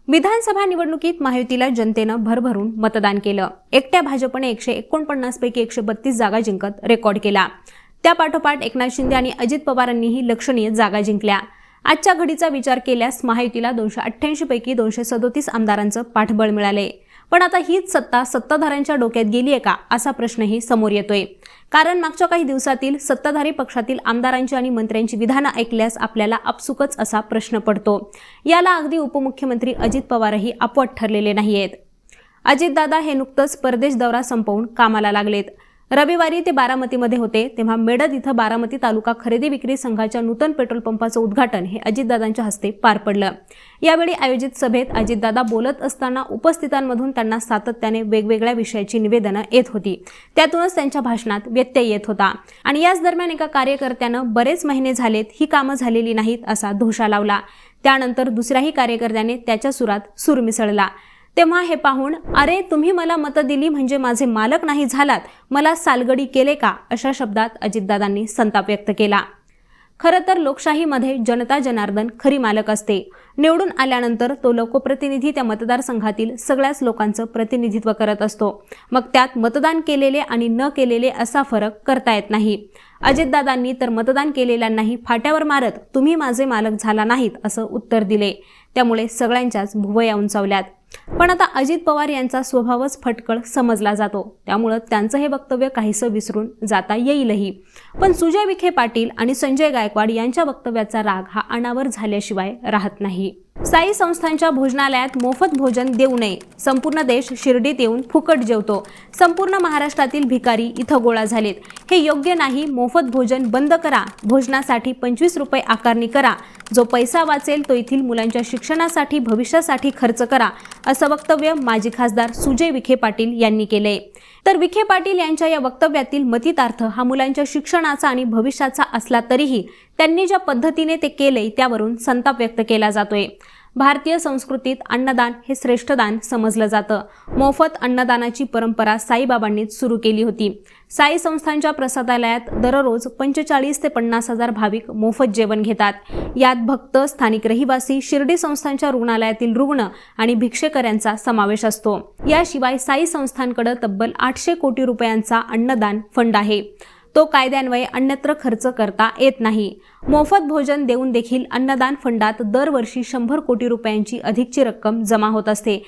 विधानसभा निवडणुकीत महायुतीला जनतेनं भरभरून मतदान केलं। एकट्या भाजपने 149 पैकी 132 जागा जिंकत रेकॉर्ड केला। त्यापाठोपाठ एकनाथ शिंदे आणि अजित पवारांनीही लक्षणीय जागा जिंकल्या। आजच्या घडीचा विचार केल्यास महायुतीला 288 पैकी 237 आमदारांचं पाठबळ मिळाले। पण आता हीच सत्ता सत्ताधाऱ्यांच्या डोक्यात गेलीये का असा प्रश्नही समोर येतोय। कारण मागच्या काही दिवसातील सत्ताधारी पक्षातील आमदारांची आणि मंत्र्यांची विधानं ऐकल्यास आपल्याला आपसुकच असा प्रश्न पडतो। याला अगदी उपमुख्यमंत्री अजित पवारही अपवाद ठरलेले नाहीयेत। अजितदादा हे नुकतंच परदेश दौरा संपवून कामाला लागलेत। रविवारी ते बारामतीमध्ये होते, तेव्हा मेडद इथं बारामती तालुका खरेदी विक्री संघाच्या नूतन पेट्रोल पंपाचं उद्घाटन हे अजितदादांच्या हस्ते पार पडलं। यावेळी आयोजित सभेत अजितदादा बोलत असताना उपस्थितांमधून त्यांना सातत्याने वेगवेगळ्या विषयाची निवेदनं येत होती। त्यातूनच त्यांच्या भाषणात व्यत्यय येत होता आणि याच दरम्यान एका कार्यकर्त्यानं बरेच महिने झालेत ही कामं झालेली नाहीत असा धोशा लावला। त्यानंतर दुसऱ्याही कार्यकर्त्याने त्याच्या सुरात सूर मिसळला। तेव्हा हे पाहून अरे तुम्ही मला मतं दिली म्हणजे माझे मालक नाही झालात, मला सालगडी केले का अशा शब्दात अजितदादांनी संताप व्यक्त केला। खरं तर लोकशाहीमध्ये जनता जनार्दन खरी मालक असते। निवडून आल्यानंतर तो लोकप्रतिनिधी त्या मतदारसंघातील सगळ्याच लोकांचं प्रतिनिधित्व करत असतो। मग त्यात मतदान केलेले आणि न केलेले असा फरक करता येत नाही। अजितदादांनी तर मतदान केलेल्यांनाही फाट्यावर मारत तुम्ही माझे मालक झाला नाहीत असं उत्तर दिले। त्यामुळे सगळ्यांच्याच भुवया उंचावल्यात। पण आता अजित पवार यांचा स्वभावच फटकळ समजला जातो, त्यामुळे त्यांचं हे वक्तव्य काहीसं विसरून जाता येईलही। पण सुजय विखे पाटील आणि संजय गायकवाड यांच्या वक्तव्याचा राग हा अनावर झाल्याशिवाय राहत नाही। साई संस्थांच्या भोजनालयात मोफत भोजन देऊ नये, संपूर्ण देश शिर्डीत येऊन फुकट जेवतो, संपूर्ण महाराष्ट्रातील भिकारी इथं गोळा झालेत, हे योग्य नाही, मोफत भोजन बंद करा, भोजनासाठी 25 रुपये आकारणी करा, जो पैसा वाचेल तो येथील मुलांच्या शिक्षणासाठी भविष्यासाठी खर्च करा असं वक्तव्य माजी खासदार सुजय विखे पाटील यांनी केले। तर विखे पाटील यांच्या या वक्तव्यातील मतितार्थ हा मुलांच्या शिक्षणाचा आणि भविष्याचा असला तरीही त्यांनी ज्या पद्धतीने ते केले त्यावरून संताप व्यक्त केला जातोय। भारतीय संस्कृतीत अन्नदान हे श्रेष्ठ दान समजलं जातं। मोफत अन्नदानाची परंपरा साईबाबांनीच सुरू केली होती। साई संस्थांच्या प्रसादालयात दररोज 45 ते 50 हजार भाविक मोफत जेवण घेतात। यात भक्त, स्थानिक रहिवासी, शिर्डी संस्थांच्या रुग्णालयातील रुग्ण आणि भिक्षेकऱ्यांचा समावेश असतो। याशिवाय साई संस्थांकडे तब्बल 800 कोटी रुपयांचा अन्नदान फंड आहे। तो कायद्यान्वये अन्यत्र खर्च करता येत नाही। मोफत भोजन देऊन देखील अन्नदान फंडात दरवर्षी 100 कोटी रुपयांची अधिकची रक्कम जमा होत असते।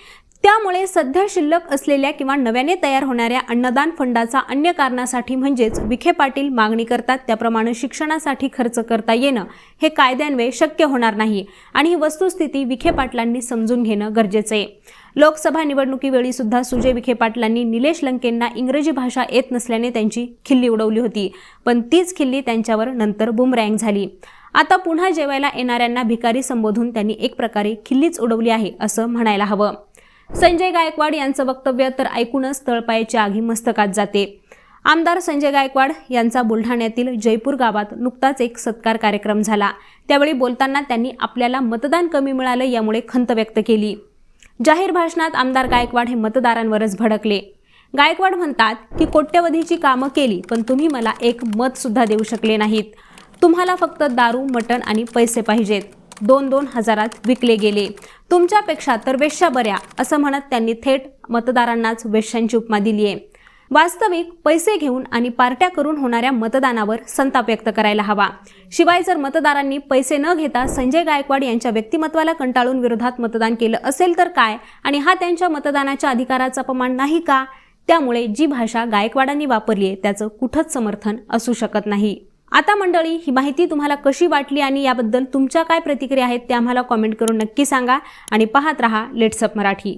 त्यामुळे सध्या शिल्लक असलेल्या किंवा नव्याने तयार होणाऱ्या अन्नदान फंडाचा अन्य कारणासाठी म्हणजेच विखे पाटील मागणी करतात त्याप्रमाणे शिक्षणासाठी खर्च करता येणं हे कायद्यान्वये शक्य होणार नाही आणि ही वस्तुस्थिती विखे पाटलांनी समजून घेणं गरजेचं आहे। लोकसभा निवडणुकीवेळी सुद्धा सुजय विखे पाटलांनी निलेश लंकेंना इंग्रजी भाषा येत नसल्याने त्यांची खिल्ली उडवली होती, पण तीच खिल्ली त्यांच्यावर नंतर बुमरँग झाली। आता पुन्हा जेवायला येणाऱ्यांना भिकारी संबोधून त्यांनी एक प्रकारे खिल्लीच उडवली आहे असं म्हणायला हवं। संजय गायकवाड यांचं वक्तव्य तर ऐकूनच तळपायाची आगी मस्तकात जाते। आमदार संजय गायकवाड यांचा बुलढाण्यातील जयपूर गावात नुकताच एक सत्कार कार्यक्रम झाला। त्यावेळी बोलताना त्यांनी आपल्याला मतदान कमी मिळालं यामुळे खंत व्यक्त केली। जाहीर भाषणात आमदार गायकवाड हे मतदारांवरच भडकले। गायकवाड म्हणतात की कोट्यवधीची कामं केली पण तुम्ही मला एक मत सुद्धा देऊ शकले नाहीत। तुम्हाला फक्त दारू, मटण आणि पैसे पाहिजेत, 2-2 हजारात विकले गेले, तुमच्यापेक्षा तर वेश्या बऱ्या असं म्हणत त्यांनी थेट मतदारांनाच वेश्यांची उपमा दिली आहे। वास्तविक पैसे घेऊन आणि पार्ट्या करून होणाऱ्या मतदानावर संताप व्यक्त करायला हवा। शिवाय जर मतदारांनी पैसे न घेता संजय गायकवाड यांच्या व्यक्तिमत्वाला कंटाळून विरोधात मतदान केलं असेल तर काय, आणि हा त्यांच्या मतदानाच्या अधिकाराचा अपमान नाही का? त्यामुळे जी भाषा गायकवाडांनी वापरली आहे त्याचं कुठंच समर्थन असू शकत नाही। आता मंडळी, ही माहिती तुम्हाला कशी वाटली आणि याबद्दल तुमच्या काय प्रतिक्रिया आहेत ते आम्हाला कॉमेंट करून नक्की सांगा आणि पाहत रहा लेट्स अप मराठी।